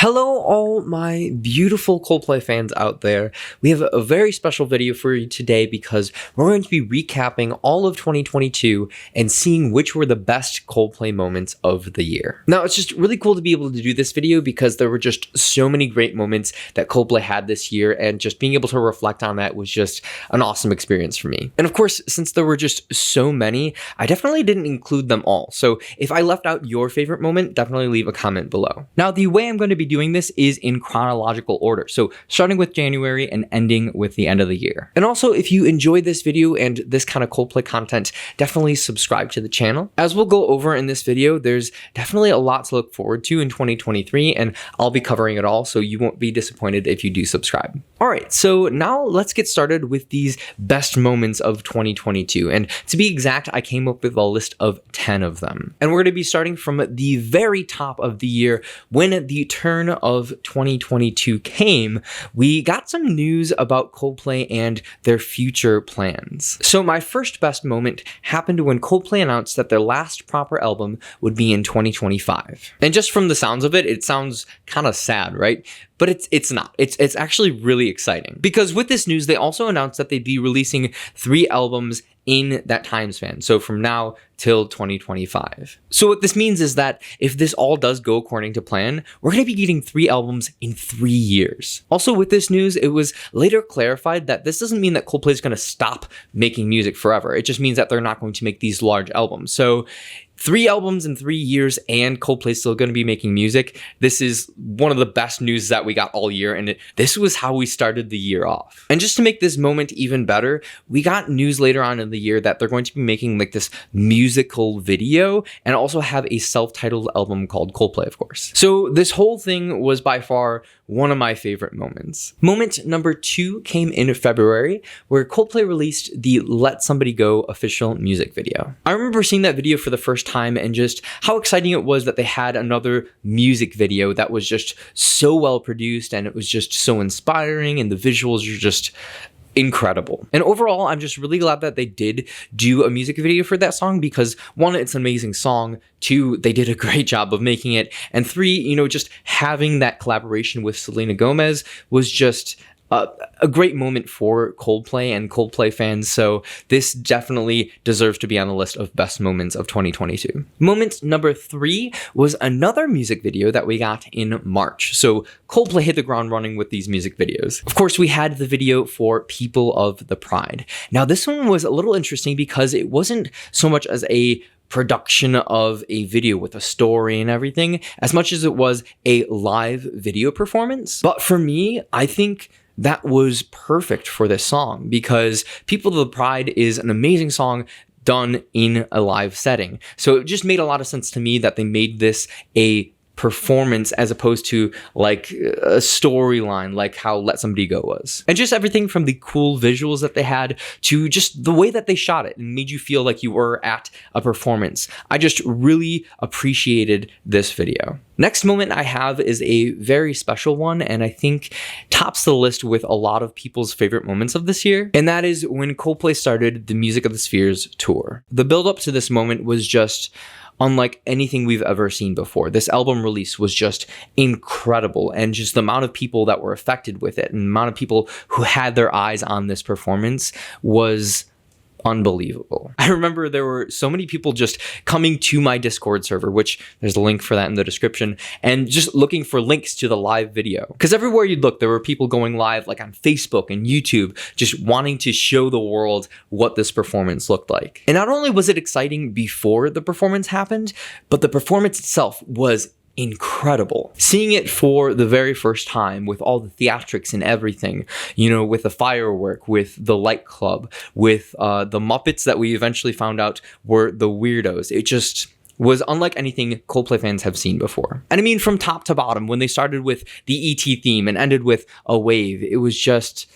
Hello, all my beautiful Coldplay fans out there. We have a very special video for you today because we're going to be recapping all of 2022 and seeing which were the best Coldplay moments of the year. Now, it's just really cool to be able to do this video because there were just so many great moments that Coldplay had this year, and just being able to reflect on that was just an awesome experience for me. And of course, since there were just so many, I definitely didn't include them all. So if I left out your favorite moment, definitely leave a comment below. Now, the way I'm going to be doing this is in chronological order, so starting with January and ending with the end of the year. And also, if you enjoyed this video and this kind of Coldplay content, definitely subscribe to the channel. As we'll go over in this video, there's definitely a lot to look forward to in 2023, and I'll be covering it all, so you won't be disappointed if you do subscribe. All right, so now let's get started with these best moments of 2022. And to be exact, I came up with a list of 10 of them. And we're going to be starting from the very top of the year. When the turn of 2022 came, we got some news about Coldplay and their future plans. So my first best moment happened when Coldplay announced that their last proper album would be in 2025. And just from the sounds of it, it sounds kind of sad, right? But it's not. It's actually really exciting, because with this news, they also announced that they'd be releasing 3 albums in that time span. So from now till 2025. So what this means is that if this all does go according to plan, we're going to be getting 3 albums in 3 years. Also, with this news, it was later clarified that this doesn't mean that Coldplay is going to stop making music forever. It just means that they're not going to make these large albums. So 3 albums in 3 years and Coldplay's still going to be making music. This is one of the best news that we got all year, and this was how we started the year off. And just to make this moment even better, we got news later on in the year that they're going to be making like this musical video and also have a self-titled album called Coldplay, of course. So this whole thing was by far one of my favorite moments. Moment number 2 came in February, where Coldplay released the Let Somebody Go official music video. I remember seeing that video for the first time and just how exciting it was that they had another music video that was just so well produced, and it was just so inspiring, and the visuals are just incredible. And overall, I'm just really glad that they did do a music video for that song, because 1, it's an amazing song, 2, they did a great job of making it, and 3, just having that collaboration with Selena Gomez was just a great moment for Coldplay and Coldplay fans, so this definitely deserves to be on the list of best moments of 2022. Moment number 3 was another music video that we got in March. So Coldplay hit the ground running with these music videos. Of course, we had the video for People of the Pride. Now, this one was a little interesting because it wasn't so much as a production of a video with a story and everything, as much as it was a live video performance. But for me, I think that was perfect for this song, because People of the Pride is an amazing song done in a live setting. So it just made a lot of sense to me that they made this a performance as opposed to like a storyline like how Let Somebody Go was. And just everything from the cool visuals that they had to just the way that they shot it and made you feel like you were at a performance. I just really appreciated this video. Next moment I have is a very special one, and I think tops the list with a lot of people's favorite moments of this year, and that is when Coldplay started the Music of the Spheres tour. The build up to this moment was just unlike anything we've ever seen before. This album release was just incredible, and just the amount of people that were affected with it and the amount of people who had their eyes on this performance was unbelievable. I remember there were so many people just coming to my Discord server, which there's a link for that in the description, and just looking for links to the live video. Because everywhere you'd look, there were people going live like on Facebook and YouTube, just wanting to show the world what this performance looked like. And not only was it exciting before the performance happened, but the performance itself was incredible. Seeing it for the very first time with all the theatrics and everything, with the firework, with the light club, with the Muppets that we eventually found out were the Weirdos. It just was unlike anything Coldplay fans have seen before. And I mean, from top to bottom, when they started with the E.T. theme and ended with a wave, it was just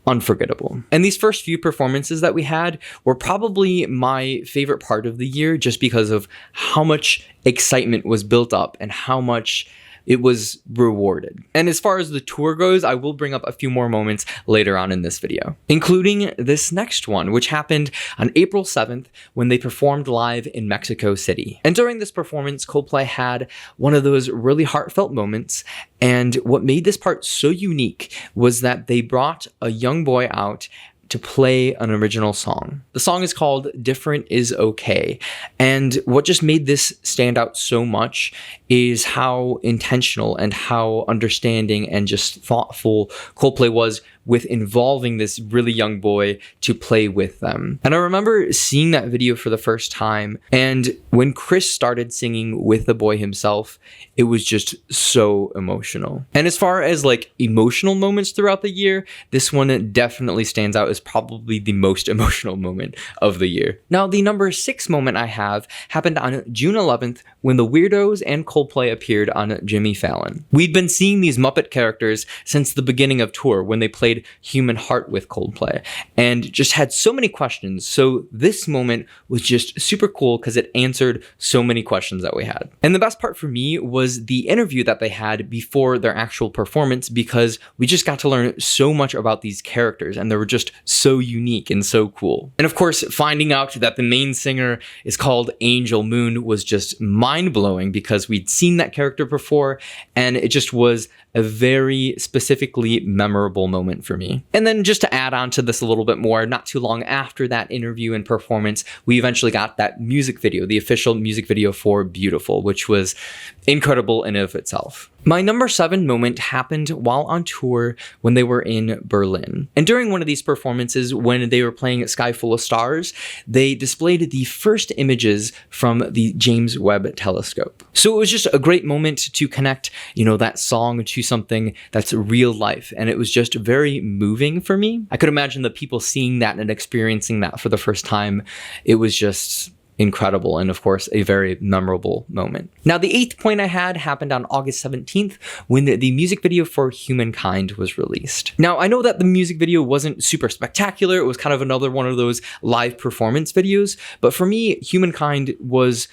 unforgettable. And these first few performances that we had were probably my favorite part of the year, just because of how much excitement was built up and how much it was rewarded. And as far as the tour goes, I will bring up a few more moments later on in this video, including this next one, which happened on April 7th when they performed live in Mexico City. And during this performance, Coldplay had one of those really heartfelt moments. And what made this part so unique was that they brought a young boy out to play an original song. The song is called Different Is Okay. And what just made this stand out so much is how intentional and how understanding and just thoughtful Coldplay was with involving this really young boy to play with them. And I remember seeing that video for the first time, and when Chris started singing with the boy himself, it was just so emotional. And as far as like emotional moments throughout the year, this one definitely stands out as probably the most emotional moment of the year. Now, the number 6 moment I have happened on June 11th when the Weirdos and Coldplay appeared on Jimmy Fallon. We'd been seeing these Muppet characters since the beginning of tour when they played Human Heart with Coldplay, and just had so many questions. So this moment was just super cool because it answered so many questions that we had. And the best part for me was the interview that they had before their actual performance, because we just got to learn so much about these characters, and they were just so unique and so cool. And of course, finding out that the main singer is called Angel Moon was just mind-blowing because we'd seen that character before, and it just was a very specifically memorable moment for me. And then just to add on to this a little bit more, not too long after that interview and performance, we eventually got that music video, the official music video for Beautiful, which was incredible in and of itself. My number 7 moment happened while on tour when they were in Berlin. And during one of these performances, when they were playing Sky Full of Stars, they displayed the first images from the James Webb Telescope. So it was just a great moment to connect, that song to something that's real life. And it was just very moving for me. I could imagine the people seeing that and experiencing that for the first time. It was just incredible, and of course a very memorable moment. Now, the 8th point I had happened on August 17th when the music video for Humankind was released. Now, I know that the music video wasn't super spectacular. It was kind of another one of those live performance videos, but for me, Humankind was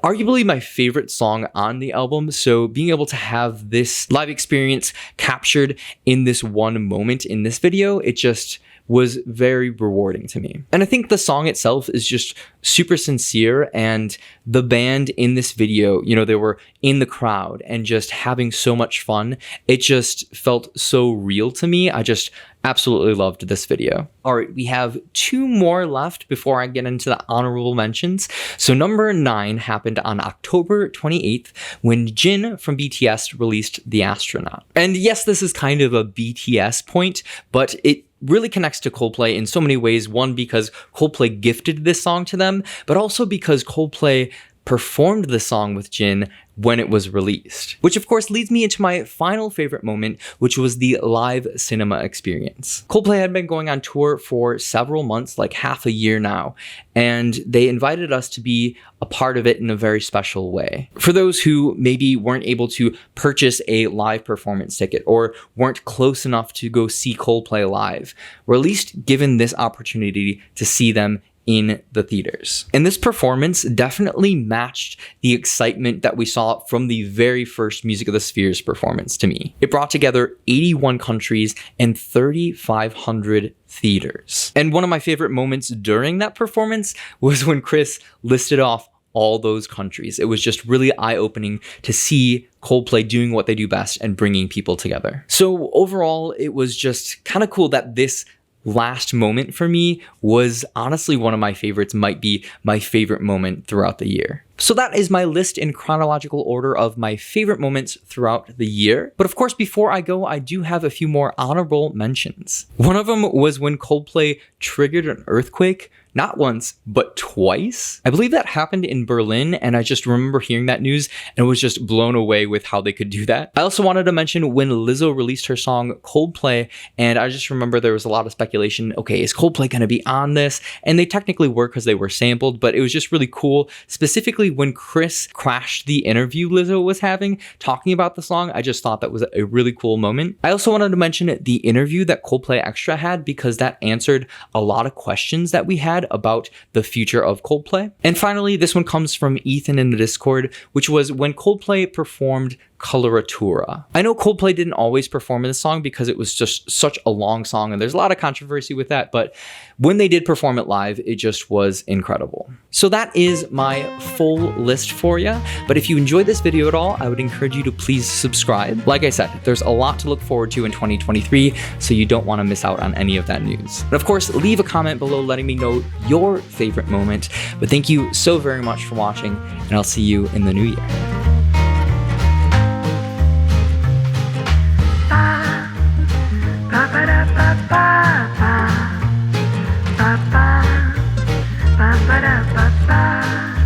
arguably my favorite song on the album. So being able to have this live experience captured in this one moment in this video, it just was very rewarding to me. And I think the song itself is just super sincere, and the band in this video, they were in the crowd and just having so much fun. It just felt so real to me. I just absolutely loved this video. All right, we have 2 more left before I get into the honorable mentions. So number 9 happened on October 28th when Jin from BTS released The Astronaut. And yes, this is kind of a BTS point, but it really connects to Coldplay in so many ways. One, because Coldplay gifted this song to them, but also because Coldplay performed the song with Jin when it was released. Which of course leads me into my final favorite moment, which was the live cinema experience. Coldplay had been going on tour for several months, like half a year now, and they invited us to be a part of it in a very special way. For those who maybe weren't able to purchase a live performance ticket or weren't close enough to go see Coldplay live, were at least given this opportunity to see them in the theaters. And this performance definitely matched the excitement that we saw from the very first Music of the Spheres performance to me. It brought together 81 countries and 3,500 theaters. And one of my favorite moments during that performance was when Chris listed off all those countries. It was just really eye-opening to see Coldplay doing what they do best and bringing people together. So overall, it was just kind of cool that this last moment for me was honestly one of my favorites, might be my favorite moment throughout the year. So that is my list in chronological order of my favorite moments throughout the year. But of course, before I go, I do have a few more honorable mentions. One of them was when Coldplay triggered an earthquake, not once, but twice. I believe that happened in Berlin, and I just remember hearing that news and was just blown away with how they could do that. I also wanted to mention when Lizzo released her song Coldplay, and I just remember there was a lot of speculation, okay, is Coldplay gonna be on this? And they technically were because they were sampled, but it was just really cool. Specifically when Chris crashed the interview Lizzo was having, talking about the song, I just thought that was a really cool moment. I also wanted to mention the interview that Coldplay Extra had, because that answered a lot of questions that we had about the future of Coldplay. And finally, this one comes from Ethan in the Discord, which was when Coldplay performed Coloratura. I know Coldplay didn't always perform this song because it was just such a long song and there's a lot of controversy with that, but when they did perform it live, it just was incredible. So that is my full list for you. But if you enjoyed this video at all, I would encourage you to please subscribe. Like I said, there's a lot to look forward to in 2023, so you don't want to miss out on any of that news. And of course, leave a comment below letting me know your favorite moment. But thank you so very much for watching, and I'll see you in the new year. Ba ba ba ba ba ba ba.